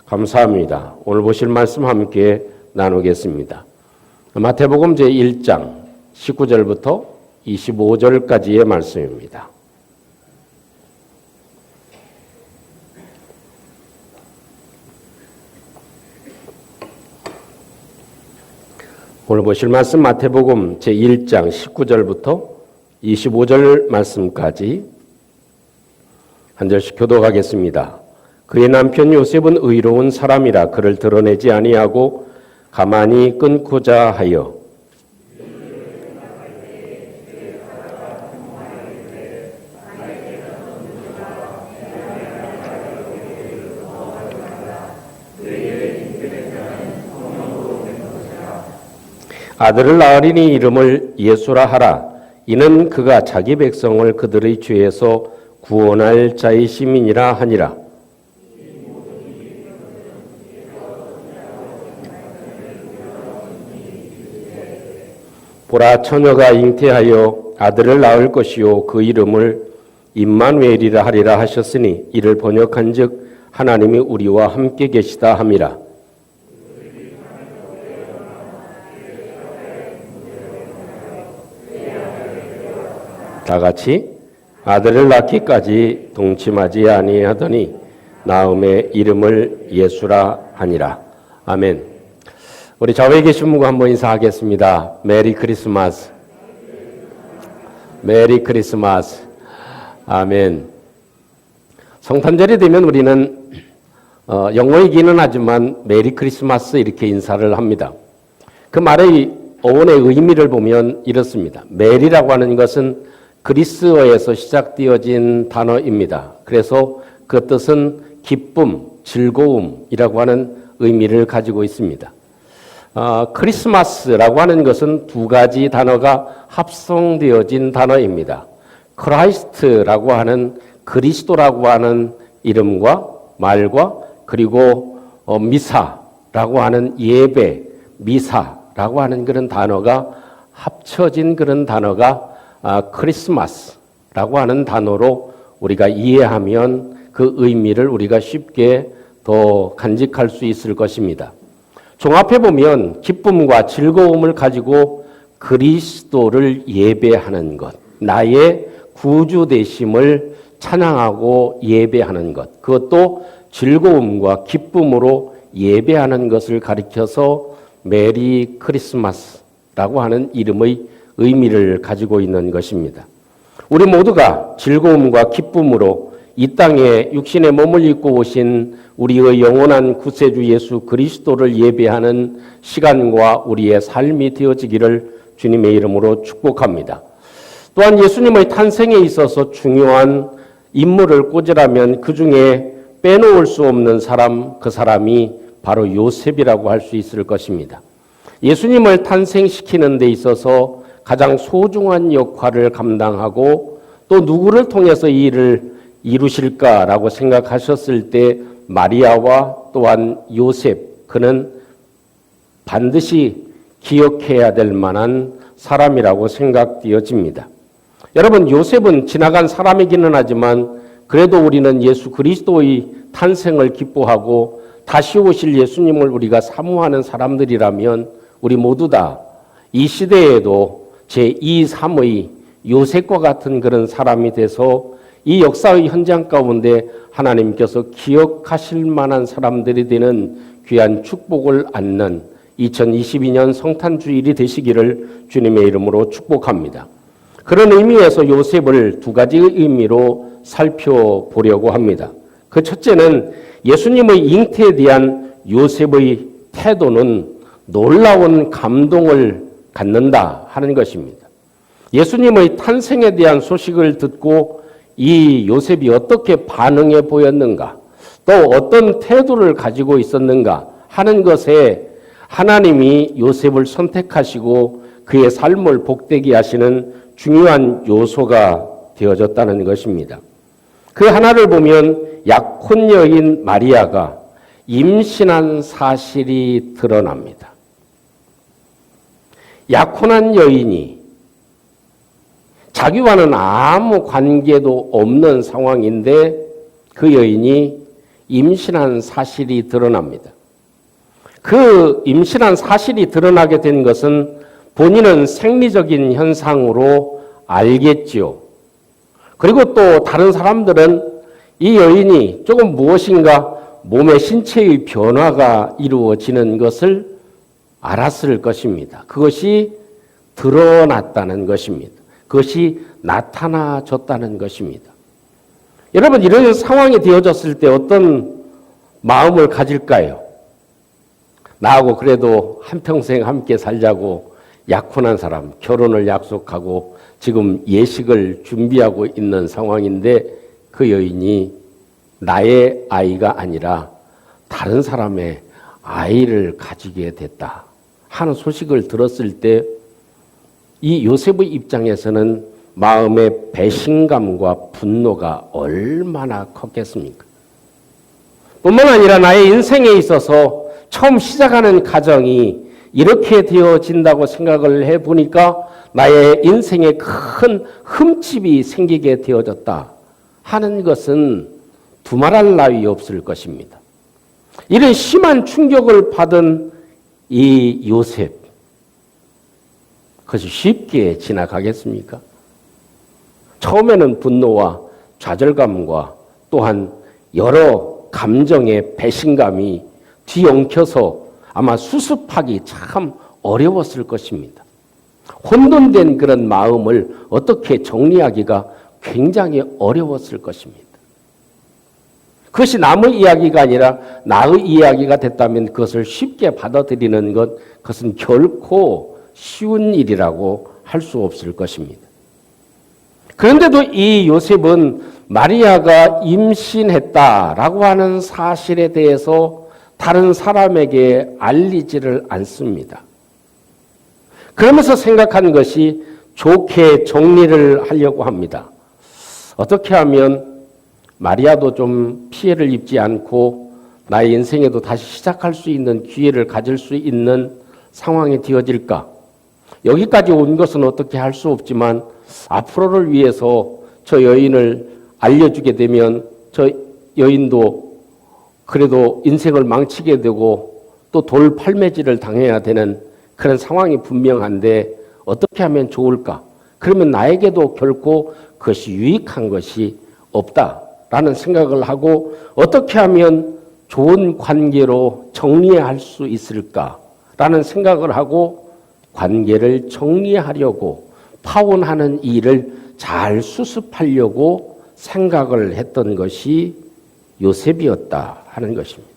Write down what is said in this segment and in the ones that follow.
감사합니다. 오늘 보실 말씀 함께 나누겠습니다. 마태복음 제1장 19절부터 25절까지의 말씀입니다. 오늘 보실 말씀 마태복음 제1장 19절부터 25절 말씀까지 한 절씩 교독하겠습니다. 그의 남편 요셉은 의로운 사람이라 그를 드러내지 아니하고 가만히 끊고자 하여 아들을 낳으리니 이름을 예수라 하라. 이는 그가 자기 백성을 그들의 죄에서 구원할 자의 시민이라 하니라. 보라, 처녀가 잉태하여 아들을 낳을 것이요 그 이름을 임마누엘이라 하리라 하셨으니 이를 번역한즉 하나님이 우리와 함께 계시다 함이라. 다 같이 아들을 낳기까지 동침하지 아니하더니 나음의 이름을 예수라 하니라. 아멘. 우리 좌우에 계신 분과 한번 인사하겠습니다. 메리 크리스마스. 메리 크리스마스. 아멘. 성탄절이 되면 우리는 영어이기는 하지만 메리 크리스마스 이렇게 인사를 합니다. 그 말의 어원의 의미를 보면 이렇습니다. 메리라고 하는 것은 그리스어에서 시작되어진 단어입니다. 그래서 그 뜻은 기쁨, 즐거움이라고 하는 의미를 가지고 있습니다. 크리스마스라고 하는 것은 두 가지 단어가 합성되어진 단어입니다. 크라이스트라고 하는 그리스도라고 하는 이름과 말과 그리고 미사라고 하는 예배, 미사라고 하는 그런 단어가 합쳐진 그런 단어가 크리스마스라고 하는 단어로 우리가 이해하면 그 의미를 우리가 쉽게 더 간직할 수 있을 것입니다. 종합해 보면 기쁨과 즐거움을 가지고 그리스도를 예배하는 것, 나의 구주 되심을 찬양하고 예배하는 것, 그것도 즐거움과 기쁨으로 예배하는 것을 가리켜서 메리 크리스마스라고 하는 이름의 의미를 가지고 있는 것입니다. 우리 모두가 즐거움과 기쁨으로 이 땅에 육신의 몸을 입고 오신 우리의 영원한 구세주 예수 그리스도를 예배하는 시간과 우리의 삶이 되어지기를 주님의 이름으로 축복합니다. 또한 예수님의 탄생에 있어서 중요한 인물을 꽂으라면 그 중에 빼놓을 수 없는 사람, 그 사람이 바로 요셉이라고 할 수 있을 것입니다. 예수님을 탄생시키는 데 있어서 가장 소중한 역할을 감당하고 또 누구를 통해서 이 일을 이루실까라고 생각하셨을 때 마리아와 또한 요셉, 그는 반드시 기억해야 될 만한 사람이라고 생각되어집니다. 여러분, 요셉은 지나간 사람이기는 하지만 그래도 우리는 예수 그리스도의 탄생을 기뻐하고 다시 오실 예수님을 우리가 사모하는 사람들이라면 우리 모두 다 이 시대에도 제2, 3의 요셉과 같은 그런 사람이 돼서 이 역사의 현장 가운데 하나님께서 기억하실 만한 사람들이 되는 귀한 축복을 안는 2022년 성탄주일이 되시기를 주님의 이름으로 축복합니다. 그런 의미에서 요셉을 두 가지의 의미로 살펴보려고 합니다. 그 첫째는 예수님의 잉태에 대한 요셉의 태도는 놀라운 감동을 갖는다 하는 것입니다. 예수님의 탄생에 대한 소식을 듣고 이 요셉이 어떻게 반응해 보였는가, 또 어떤 태도를 가지고 있었는가 하는 것에 하나님이 요셉을 선택하시고 그의 삶을 복되게 하시는 중요한 요소가 되어졌다는 것입니다. 그 하나를 보면 약혼 여인 마리아가 임신한 사실이 드러납니다. 약혼한 여인이 자기와는 아무 관계도 없는 상황인데 그 여인이 임신한 사실이 드러납니다. 그 임신한 사실이 드러나게 된 것은 본인은 생리적인 현상으로 알겠지요. 그리고 또 다른 사람들은 이 여인이 조금 무엇인가 몸의 신체의 변화가 이루어지는 것을 알았을 것입니다. 그것이 드러났다는 것입니다. 그것이 나타나졌다는 것입니다. 여러분, 이런 상황이 되어졌을 때 어떤 마음을 가질까요? 나하고 그래도 한평생 함께 살자고 약혼한 사람, 결혼을 약속하고 지금 예식을 준비하고 있는 상황인데 그 여인이 나의 아이가 아니라 다른 사람의 아이를 가지게 됐다 하는 소식을 들었을 때 이 요셉의 입장에서는 마음의 배신감과 분노가 얼마나 컸겠습니까? 뿐만 아니라 나의 인생에 있어서 처음 시작하는 가정이 이렇게 되어진다고 생각을 해보니까 나의 인생에 큰 흠집이 생기게 되어졌다 하는 것은 두말할 나위 없을 것입니다. 이런 심한 충격을 받은 이 요셉, 그것이 쉽게 지나가겠습니까? 처음에는 분노와 좌절감과 또한 여러 감정의 배신감이 뒤엉켜서 아마 수습하기 참 어려웠을 것입니다. 혼돈된 그런 마음을 어떻게 정리하기가 굉장히 어려웠을 것입니다. 그것이 남의 이야기가 아니라 나의 이야기가 됐다면 그것을 쉽게 받아들이는 것, 그것은 결코 쉬운 일이라고 할 수 없을 것입니다. 그런데도 이 요셉은 마리아가 임신했다라고 하는 사실에 대해서 다른 사람에게 알리지를 않습니다. 그러면서 생각한 것이 좋게 정리를 하려고 합니다. 어떻게 하면 마리아도 좀 피해를 입지 않고 나의 인생에도 다시 시작할 수 있는 기회를 가질 수 있는 상황이 되어질까? 여기까지 온 것은 어떻게 할 수 없지만 앞으로를 위해서 저 여인을 알려주게 되면 저 여인도 그래도 인생을 망치게 되고 또 돌팔매질을 당해야 되는 그런 상황이 분명한데 어떻게 하면 좋을까? 그러면 나에게도 결코 그것이 유익한 것이 없다라는 생각을 하고 어떻게 하면 좋은 관계로 정리할 수 있을까라는 생각을 하고 관계를 정리하려고 파혼하는 일을 잘 수습하려고 생각을 했던 것이 요셉이었다 하는 것입니다.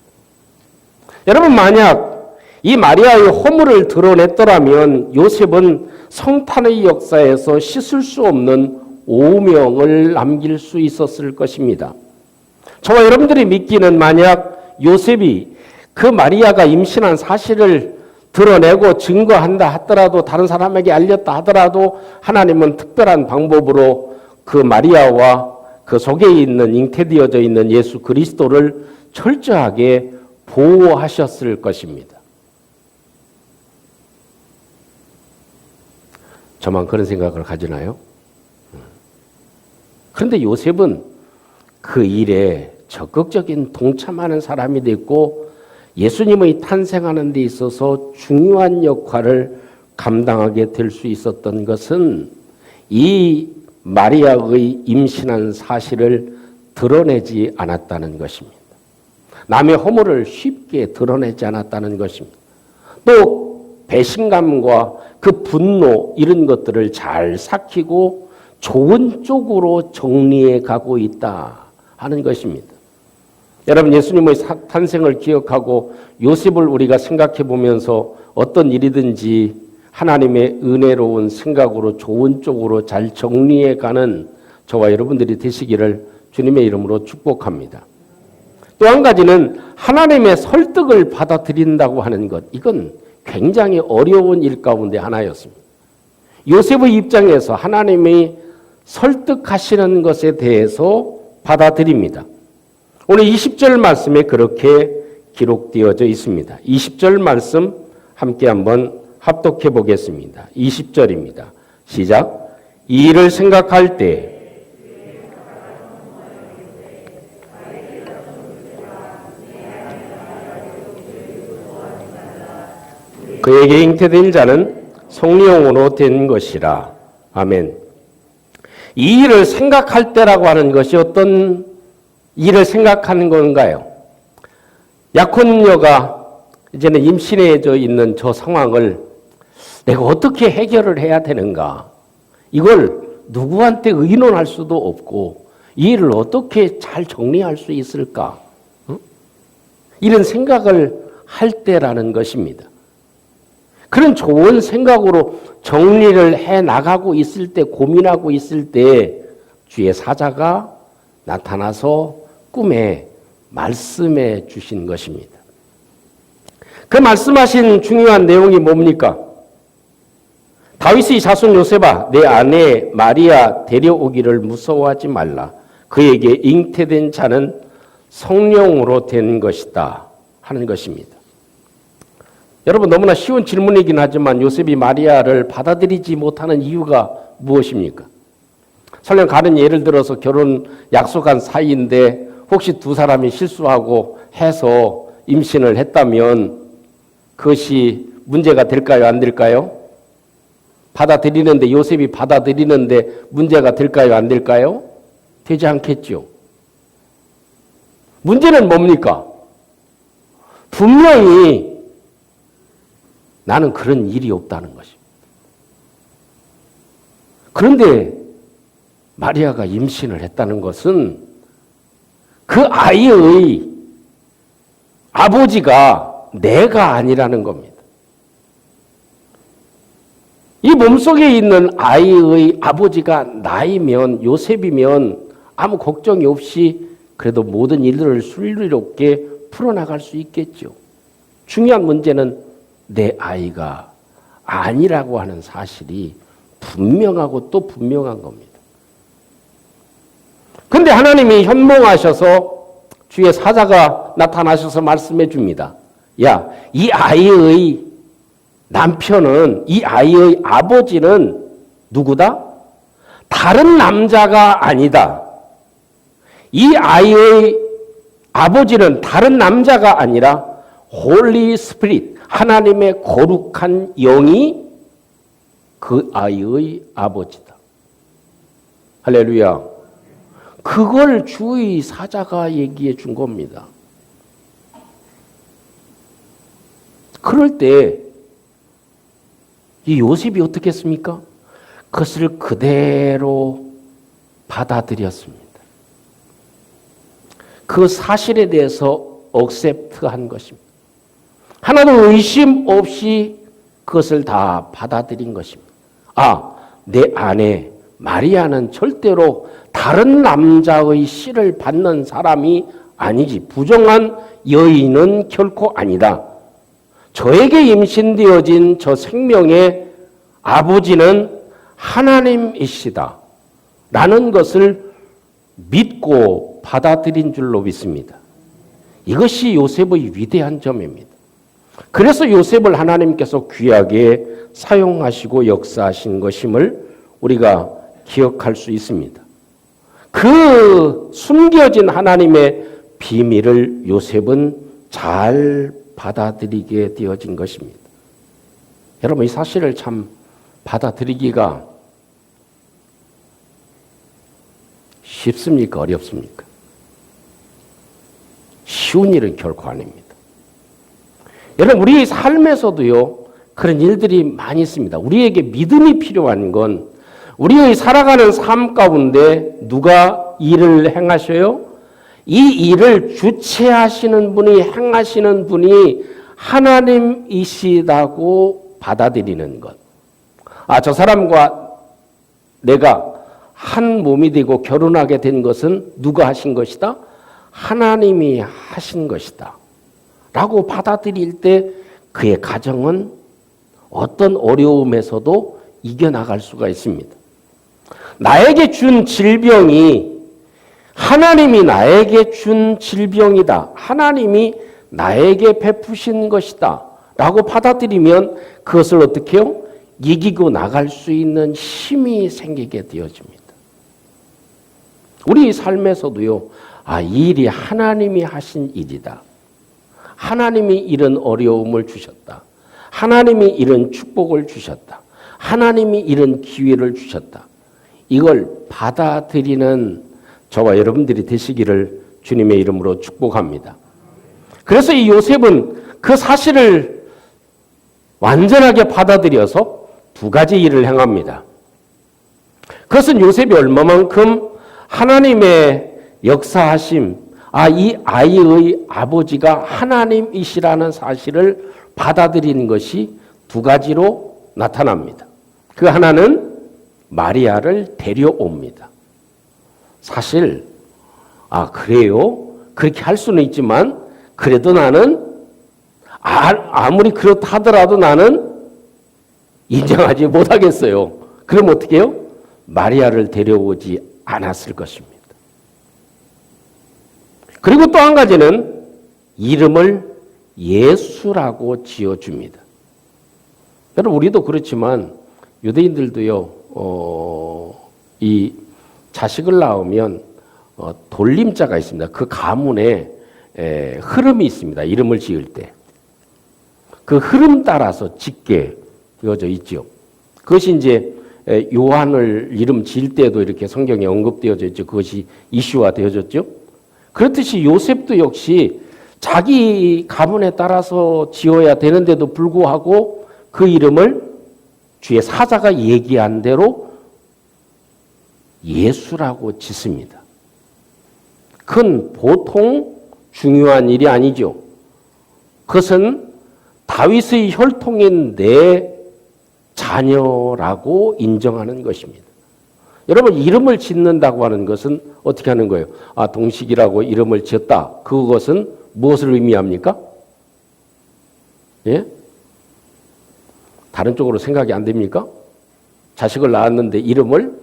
여러분, 만약 이 마리아의 허물을 드러냈더라면 요셉은 성탄의 역사에서 씻을 수 없는 오명을 남길 수 있었을 것입니다. 저와 여러분들이 믿기는 만약 요셉이 그 마리아가 임신한 사실을 드러내고 증거한다 하더라도 다른 사람에게 알렸다 하더라도 하나님은 특별한 방법으로 그 마리아와 그 속에 있는 잉태되어져 있는 예수 그리스도를 철저하게 보호하셨을 것입니다. 저만 그런 생각을 가지나요? 그런데 요셉은 그 일에 적극적인 동참하는 사람이 됐고 예수님의 탄생하는 데 있어서 중요한 역할을 감당하게 될 수 있었던 것은 이 마리아의 임신한 사실을 드러내지 않았다는 것입니다. 남의 허물을 쉽게 드러내지 않았다는 것입니다. 또 배신감과 그 분노 이런 것들을 잘 삭히고 좋은 쪽으로 정리해 가고 있다 하는 것입니다. 여러분, 예수님의 탄생을 기억하고 요셉을 우리가 생각해 보면서 어떤 일이든지 하나님의 은혜로운 생각으로 좋은 쪽으로 잘 정리해 가는 저와 여러분들이 되시기를 주님의 이름으로 축복합니다. 또 한 가지는 하나님의 설득을 받아들인다고 하는 것, 이건 굉장히 어려운 일 가운데 하나였습니다. 요셉의 입장에서 하나님이 설득하시는 것에 대해서 받아들입니다. 오늘 20절 말씀에 그렇게 기록되어져 있습니다. 20절 말씀 함께 한번 합독해 보겠습니다. 20절입니다. 시작. 이 일을 생각할 때 그에게 잉태된 자는 성령으로 된 것이라. 아멘. 이 일을 생각할 때라고 하는 것이 어떤 일을 생각하는 건가요? 약혼녀가 이제는 임신해져 있는 저 상황을 내가 어떻게 해결을 해야 되는가? 이걸 누구한테 의논할 수도 없고 이 일을 어떻게 잘 정리할 수 있을까? 이런 생각을 할 때라는 것입니다. 그런 좋은 생각으로 정리를 해 나가고 있을 때, 고민하고 있을 때 주의 사자가 나타나서 꿈에 말씀해 주신 것입니다. 그 말씀하신 중요한 내용이 뭡니까? 다윗의 자손 요셉아, 내 아내 마리아 데려오기를 무서워하지 말라. 그에게 잉태된 자는 성령으로 된 것이다 하는 것입니다. 여러분, 너무나 쉬운 질문이긴 하지만 요셉이 마리아를 받아들이지 못하는 이유가 무엇입니까? 설령 가는 예를 들어서 결혼 약속한 사이인데 혹시 두 사람이 실수하고 해서 임신을 했다면 그것이 문제가 될까요? 안 될까요? 받아들이는데, 요셉이 받아들이는데 문제가 될까요? 안 될까요? 되지 않겠죠. 문제는 뭡니까? 분명히 나는 그런 일이 없다는 것입니다. 그런데 마리아가 임신을 했다는 것은 그 아이의 아버지가 내가 아니라는 겁니다. 이 몸속에 있는 아이의 아버지가 나이면, 요셉이면 아무 걱정이 없이 그래도 모든 일들을 순리롭게 풀어나갈 수 있겠죠. 중요한 문제는 내 아이가 아니라고 하는 사실이 분명하고 또 분명한 겁니다. 그런데 하나님이 현몽하셔서 주의 사자가 나타나셔서 말씀해 줍니다. 야, 이 아이의 남편은, 이 아이의 아버지는 누구다? 다른 남자가 아니다. 이 아이의 아버지는 다른 남자가 아니라 홀리 스피릿, 하나님의 거룩한 영이 그 아이의 아버지다. 할렐루야. 그걸 주의 사자가 얘기해 준 겁니다. 그럴 때 이 요셉이 어떻게 했습니까? 그것을 그대로 받아들였습니다. 그 사실에 대해서 억셉트한 것입니다. 하나도 의심 없이 그것을 다 받아들인 것입니다. 아, 내 아내 마리아는 절대로 다른 남자의 씨를 받는 사람이 아니지. 부정한 여인은 결코 아니다. 저에게 임신되어진 저 생명의 아버지는 하나님이시다. 라는 것을 믿고 받아들인 줄로 믿습니다. 이것이 요셉의 위대한 점입니다. 그래서 요셉을 하나님께서 귀하게 사용하시고 역사하신 것임을 우리가 기억할 수 있습니다. 그 숨겨진 하나님의 비밀을 요셉은 잘 받아들이게 되어진 것입니다. 여러분, 이 사실을 참 받아들이기가 쉽습니까? 어렵습니까? 쉬운 일은 결코 아닙니다. 여러분, 우리의 삶에서도요, 그런 일들이 많이 있습니다. 우리에게 믿음이 필요한 건 우리의 살아가는 삶 가운데 누가 일을 행하셔요? 이 일을 주체하시는 분이, 행하시는 분이 하나님이시다고 받아들이는 것. 아, 저 사람과 내가 한 몸이 되고 결혼하게 된 것은 누가 하신 것이다? 하나님이 하신 것이다. 라고 받아들일 때 그의 가정은 어떤 어려움에서도 이겨나갈 수가 있습니다. 나에게 준 질병이 하나님이 나에게 준 질병이다. 하나님이 나에게 베푸신 것이다. 라고 받아들이면 그것을 어떻게 해요? 이기고 나갈 수 있는 힘이 생기게 되어집니다. 우리 삶에서도요, 아, 이 일이 하나님이 하신 일이다. 하나님이 이런 어려움을 주셨다. 하나님이 이런 축복을 주셨다. 하나님이 이런 기회를 주셨다. 이걸 받아들이는 저와 여러분들이 되시기를 주님의 이름으로 축복합니다. 그래서 이 요셉은 그 사실을 완전하게 받아들여서 두 가지 일을 행합니다. 그것은 요셉이 얼마만큼 하나님의 역사하심, 이 아이의 아버지가 하나님이시라는 사실을 받아들이는 것이 두 가지로 나타납니다. 그 하나는 마리아를 데려옵니다. 사실 그래요? 그렇게 할 수는 있지만 그래도 나는 아무리 그렇다 하더라도 나는 인정하지 못하겠어요. 그럼 어떻게 해요? 마리아를 데려오지 않았을 것입니다. 그리고 또 한 가지는 이름을 예수라고 지어줍니다. 여러분 우리도 그렇지만 유대인들도요. 이 자식을 낳으면 돌림자가 있습니다. 그 가문에 흐름이 있습니다. 이름을 지을 때. 그 흐름 따라서 짓게 되어져 있죠. 그것이 이제 요한을 이름 지을 때도 이렇게 성경에 언급되어져 있죠. 그것이 이슈화 되어졌죠. 그렇듯이 요셉도 역시 자기 가문에 따라서 지어야 되는데도 불구하고 그 이름을 주의 사자가 얘기한 대로 예수라고 짓습니다. 그건 보통 중요한 일이 아니죠. 그것은 다윗의 혈통인 내 자녀라고 인정하는 것입니다. 여러분 이름을 짓는다고 하는 것은 어떻게 하는 거예요? 동식이라고 이름을 지었다. 그것은 무엇을 의미합니까? 예? 다른 쪽으로 생각이 안 됩니까? 자식을 낳았는데 이름을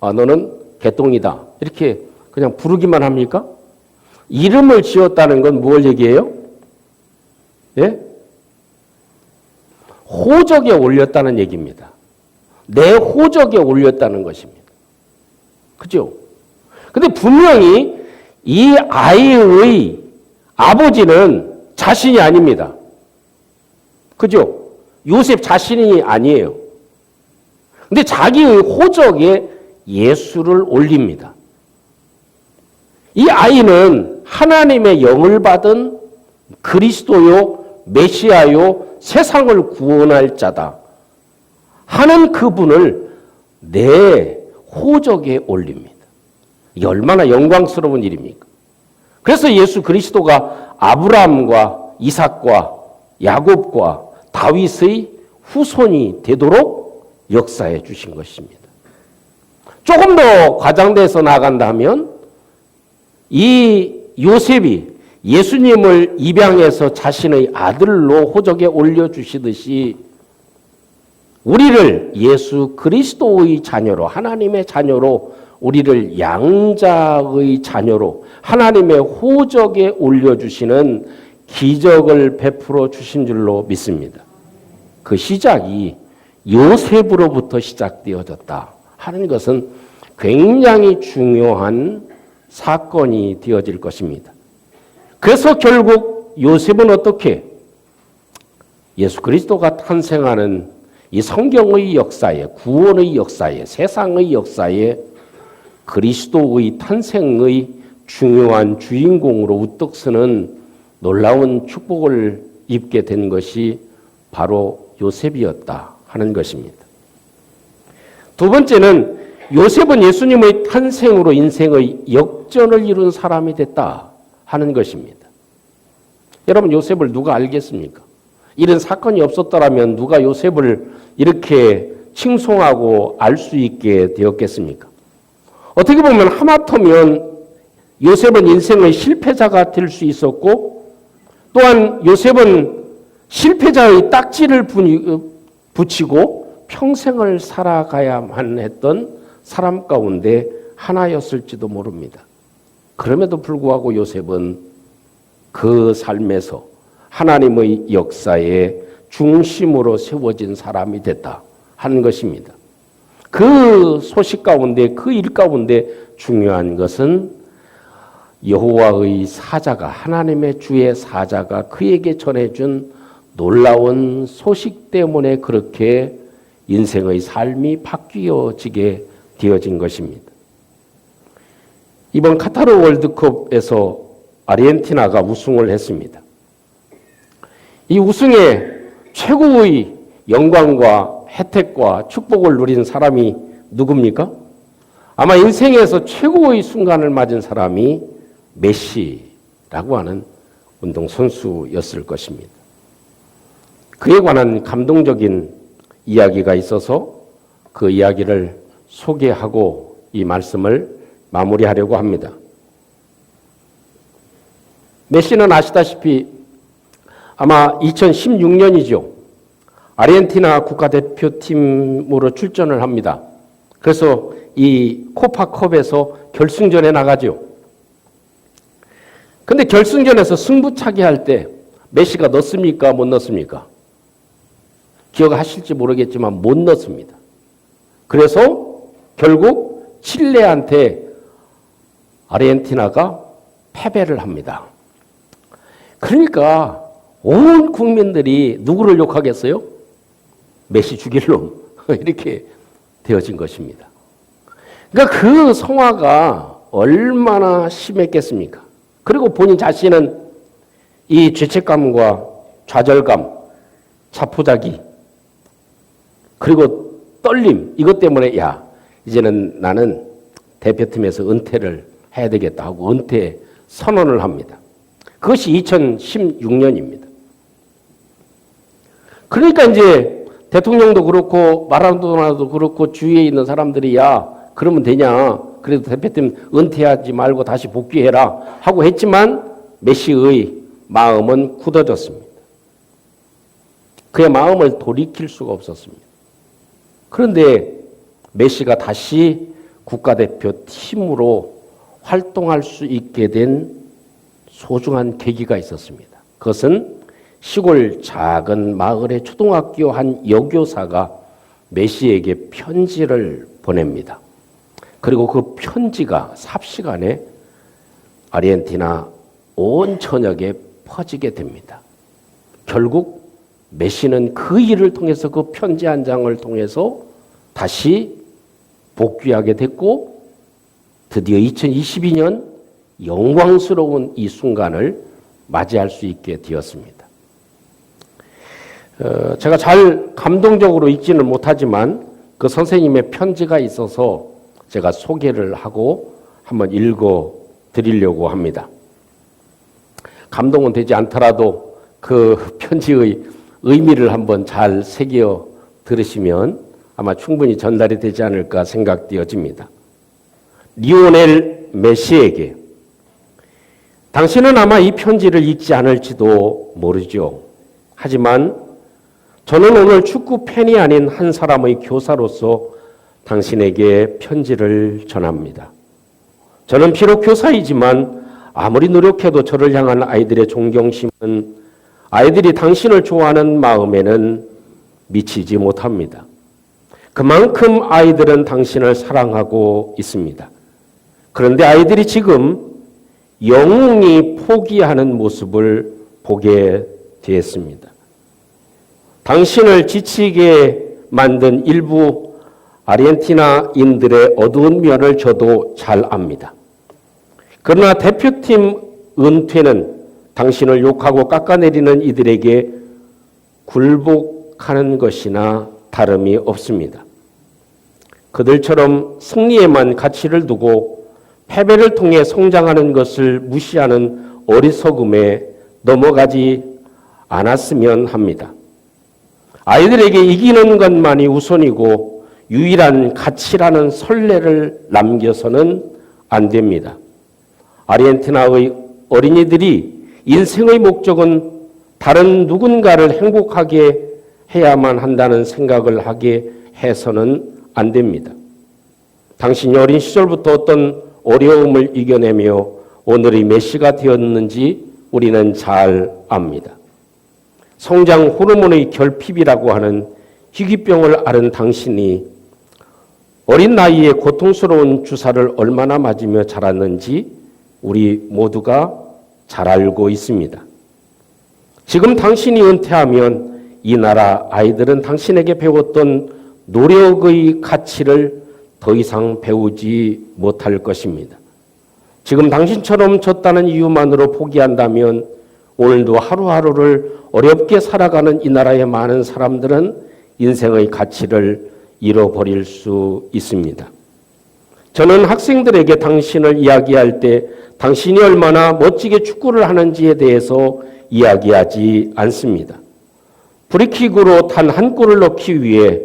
너는 개똥이다. 이렇게 그냥 부르기만 합니까? 이름을 지었다는 건 뭘 얘기해요? 예? 호적에 올렸다는 얘기입니다. 내 호적에 올렸다는 것입니다. 그죠? 근데 분명히 이 아이의 아버지는 자신이 아닙니다. 그죠? 요셉 자신이 아니에요. 근데 자기의 호적에 예수를 올립니다. 이 아이는 하나님의 영을 받은 그리스도요, 메시아요, 세상을 구원할 자다 하는 그분을 내 호적에 올립니다. 이게 얼마나 영광스러운 일입니까? 그래서 예수 그리스도가 아브라함과 이삭과 야곱과 다윗의 후손이 되도록 역사해 주신 것입니다. 조금 더 과장돼서 나간다면 이 요셉이 예수님을 입양해서 자신의 아들로 호적에 올려주시듯이 우리를 예수 그리스도의 자녀로, 하나님의 자녀로, 우리를 양자의 자녀로 하나님의 호적에 올려주시는 기적을 베풀어 주신 줄로 믿습니다. 그 시작이 요셉으로부터 시작되어졌다 하는 것은 굉장히 중요한 사건이 되어질 것입니다. 그래서 결국 요셉은 어떻게 예수 그리스도가 탄생하는 이 성경의 역사에, 구원의 역사에, 세상의 역사에 그리스도의 탄생의 중요한 주인공으로 우뚝 서는 놀라운 축복을 입게 된 것이 바로 요셉이었다 하는 것입니다. 두 번째는 요셉은 예수님의 탄생으로 인생의 역전을 이룬 사람이 됐다 하는 것입니다. 여러분 요셉을 누가 알겠습니까? 이런 사건이 없었더라면 누가 요셉을 이렇게 칭송하고 알 수 있게 되었겠습니까? 어떻게 보면 하마터면 요셉은 인생의 실패자가 될 수 있었고 또한 요셉은 실패자의 딱지를 붙이고 평생을 살아가야만 했던 사람 가운데 하나였을지도 모릅니다. 그럼에도 불구하고 요셉은 그 삶에서 하나님의 역사의 중심으로 세워진 사람이 됐다 하는 것입니다. 그 소식 가운데, 그 일 가운데 중요한 것은 여호와의 사자가, 하나님의 주의 사자가 그에게 전해준 놀라운 소식 때문에 그렇게 인생의 삶이 바뀌어지게 되어진 것입니다. 이번 카타르 월드컵에서 아르헨티나가 우승을 했습니다. 이 우승에 최고의 영광과 혜택과 축복을 누린 사람이 누굽니까? 아마 인생에서 최고의 순간을 맞은 사람이 메시라고 하는 운동선수였을 것입니다. 그에 관한 감동적인 이야기가 있어서 그 이야기를 소개하고 이 말씀을 마무리하려고 합니다. 메시는 아시다시피 아마 2016년이죠. 아르헨티나 국가대표팀으로 출전을 합니다. 그래서 이 코파컵에서 결승전에 나가죠. 근데 결승전에서 승부차기 할 때 메시가 넣습니까? 못 넣습니까? 기억하실지 모르겠지만 못 넣습니다. 그래서 결국 칠레한테 아르헨티나가 패배를 합니다. 그러니까 온 국민들이 누구를 욕하겠어요? 메시 죽일 놈 이렇게 되어진 것입니다. 그러니까 그 성화가 얼마나 심했겠습니까? 그리고 본인 자신은 이 죄책감과 좌절감, 자포자기, 그리고 떨림, 이것 때문에 야, 이제는 나는 대표팀에서 은퇴를 해야 되겠다 하고 은퇴 선언을 합니다. 그것이 2016년입니다. 그러니까 이제 대통령도 그렇고 마라도나도 그렇고 주위에 있는 사람들이 야, 그러면 되냐? 그래도 대표팀 은퇴하지 말고 다시 복귀해라 하고 했지만 메시의 마음은 굳어졌습니다. 그의 마음을 돌이킬 수가 없었습니다. 그런데 메시가 다시 국가대표 팀으로 활동할 수 있게 된 소중한 계기가 있었습니다. 그것은 시골 작은 마을의 초등학교 한 여교사가 메시에게 편지를 보냅니다. 그리고 그 편지가 삽시간에 아르헨티나 온 전역에 퍼지게 됩니다. 결국 메시는 그 일을 통해서 그 편지 한 장을 통해서 다시 복귀하게 됐고 드디어 2022년 영광스러운 이 순간을 맞이할 수 있게 되었습니다. 제가 잘 감동적으로 읽지는 못하지만 그 선생님의 편지가 있어서 제가 소개를 하고 한번 읽어 드리려고 합니다. 감동은 되지 않더라도 그 편지의 의미를 한번 잘 새겨 들으시면 아마 충분히 전달이 되지 않을까 생각되어집니다. 리오넬 메시에게 당신은 아마 이 편지를 읽지 않을지도 모르죠. 하지만 저는 오늘 축구 팬이 아닌 한 사람의 교사로서 당신에게 편지를 전합니다. 저는 비록 교사이지만 아무리 노력해도 저를 향한 아이들의 존경심은 아이들이 당신을 좋아하는 마음에는 미치지 못합니다. 그만큼 아이들은 당신을 사랑하고 있습니다. 그런데 아이들이 지금 영웅이 포기하는 모습을 보게 되었습니다. 당신을 지치게 만든 일부 아르헨티나인들의 어두운 면을 저도 잘 압니다. 그러나 대표팀 은퇴는 당신을 욕하고 깎아내리는 이들에게 굴복하는 것이나 다름이 없습니다. 그들처럼 승리에만 가치를 두고 패배를 통해 성장하는 것을 무시하는 어리석음에 넘어가지 않았으면 합니다. 아이들에게 이기는 것만이 우선이고 유일한 가치라는 선례를 남겨서는 안 됩니다. 아르헨티나의 어린이들이 인생의 목적은 다른 누군가를 행복하게 해야만 한다는 생각을 하게 해서는 안 됩니다. 당신이 어린 시절부터 어떤 어려움을 이겨내며 오늘의 메시가 되었는지 우리는 잘 압니다. 성장 호르몬의 결핍이라고 하는 희귀병을 앓은 당신이 어린 나이에 고통스러운 주사를 얼마나 맞으며 자랐는지 우리 모두가 잘 알고 있습니다. 지금 당신이 은퇴하면 이 나라 아이들은 당신에게 배웠던 노력의 가치를 더 이상 배우지 못할 것입니다. 지금 당신처럼 졌다는 이유만으로 포기한다면 오늘도 하루하루를 어렵게 살아가는 이 나라의 많은 사람들은 인생의 가치를 잃어버릴 수 있습니다. 저는 학생들에게 당신을 이야기할 때 당신이 얼마나 멋지게 축구를 하는지에 대해서 이야기하지 않습니다. 프리킥으로 단 한 골을 넣기 위해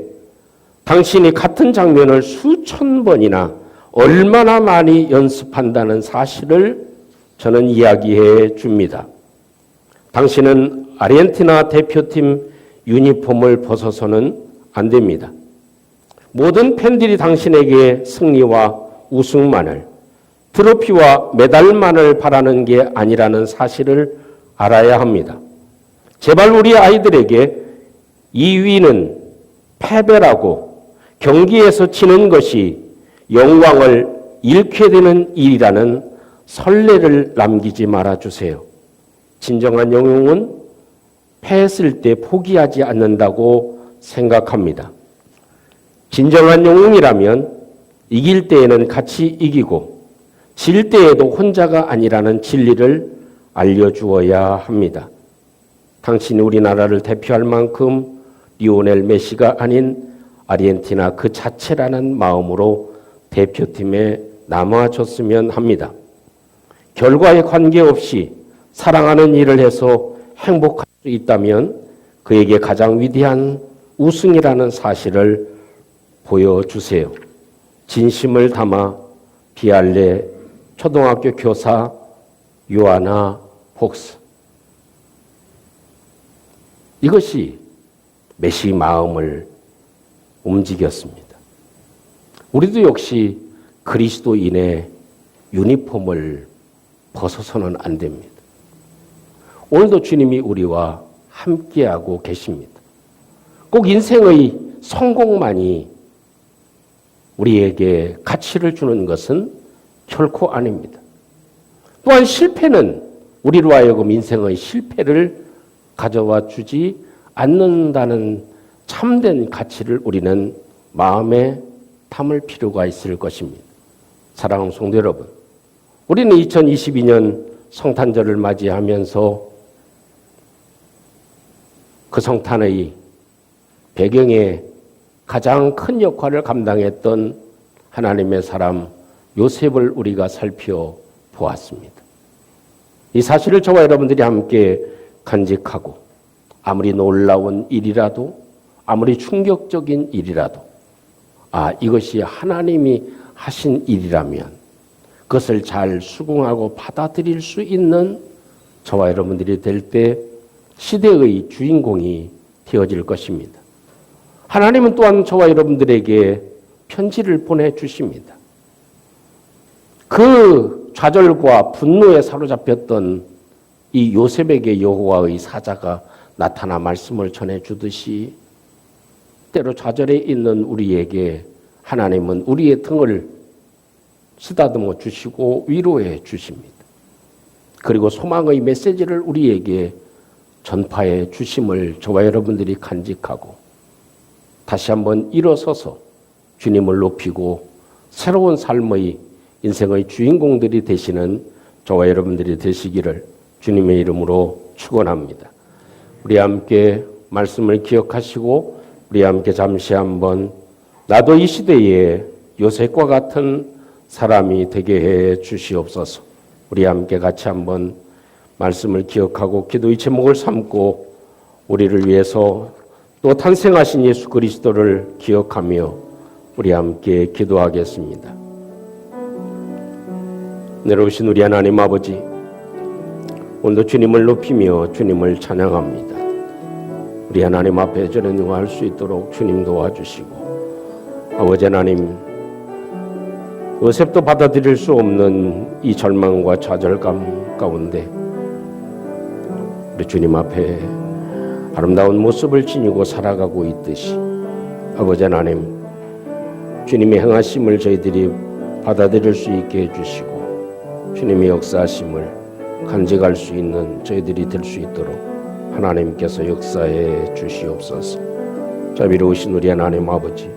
당신이 같은 장면을 수천 번이나 얼마나 많이 연습한다는 사실을 저는 이야기해 줍니다. 당신은 아르헨티나 대표팀 유니폼을 벗어서는 안 됩니다. 모든 팬들이 당신에게 승리와 우승만을, 트로피와 메달만을 바라는 게 아니라는 사실을 알아야 합니다. 제발 우리 아이들에게 2위는 패배라고 경기에서 치는 것이 영광을 잃게 되는 일이라는 선례를 남기지 말아주세요. 진정한 영웅은 패했을 때 포기하지 않는다고 생각합니다. 진정한 영웅이라면 이길 때에는 같이 이기고 질 때에도 혼자가 아니라는 진리를 알려주어야 합니다. 당신이 우리나라를 대표할 만큼 리오넬 메시가 아닌 아르헨티나 그 자체라는 마음으로 대표팀에 남아줬으면 합니다. 결과에 관계없이 사랑하는 일을 해서 행복할 수 있다면 그에게 가장 위대한 우승이라는 사실을 보여주세요. 진심을 담아 비알레 초등학교 교사 요하나 폭스. 이것이 메시 마음을 움직였습니다. 우리도 역시 그리스도인의 유니폼을 벗어서는 안 됩니다. 오늘도 주님이 우리와 함께하고 계십니다. 꼭 인생의 성공만이 우리에게 가치를 주는 것은 결코 아닙니다. 또한 실패는 우리로 하여금 인생의 실패를 가져와 주지 않는다는 참된 가치를 우리는 마음에 담을 필요가 있을 것입니다. 사랑하는 성도 여러분, 우리는 2022년 성탄절을 맞이하면서 그 성탄의 배경에 가장 큰 역할을 감당했던 하나님의 사람 요셉을 우리가 살펴보았습니다. 이 사실을 저와 여러분들이 함께 간직하고 아무리 놀라운 일이라도 아무리 충격적인 일이라도 이것이 하나님이 하신 일이라면 그것을 잘 수긍하고 받아들일 수 있는 저와 여러분들이 될 때 시대의 주인공이 되어질 것입니다. 하나님은 또한 저와 여러분들에게 편지를 보내주십니다. 그 좌절과 분노에 사로잡혔던 이 요셉에게 여호와의 사자가 나타나 말씀을 전해주듯이 때로 좌절에 있는 우리에게 하나님은 우리의 등을 쓰다듬어 주시고 위로해 주십니다. 그리고 소망의 메시지를 우리에게 전파해 주심을 저와 여러분들이 간직하고 다시 한번 일어서서 주님을 높이고 새로운 삶의 인생의 주인공들이 되시는 저와 여러분들이 되시기를 주님의 이름으로 축원합니다. 우리 함께 말씀을 기억하시고 우리 함께 잠시 한번 나도 이 시대에 요셉과 같은 사람이 되게 해 주시옵소서. 우리 함께 같이 한번 말씀을 기억하고 기도의 제목을 삼고 우리를 위해서 또 탄생하신 예수 그리스도를 기억하며 우리 함께 기도하겠습니다. 내려오신 우리 하나님 아버지, 오늘도 주님을 높이며 주님을 찬양합니다. 우리 하나님 앞에 전능할 수 있도록 주님 도와주시고, 아버지 하나님, 요셉도 받아들일 수 없는 이 절망과 좌절감 가운데 우리 주님 앞에 아름다운 모습을 지니고 살아가고 있듯이 아버지 하나님, 주님의 행하심을 저희들이 받아들일 수 있게 해주시고 주님의 역사하심을 간직할 수 있는 저희들이 될 수 있도록 하나님께서 역사해 주시옵소서. 자비로우신 우리 하나님 아버지,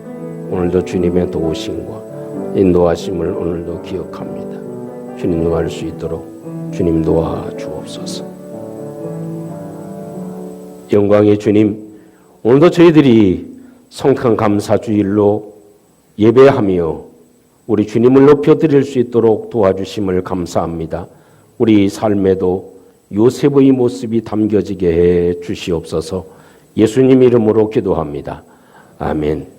오늘도 주님의 도우심과 인도하심을 오늘도 기억합니다. 주님 능할 수 있도록 주님 도와주옵소서. 영광의 주님, 오늘도 저희들이 성탄 감사주일로 예배하며 우리 주님을 높여드릴 수 있도록 도와주심을 감사합니다. 우리 삶에도 요셉의 모습이 담겨지게 해 주시옵소서. 예수님 이름으로 기도합니다. 아멘.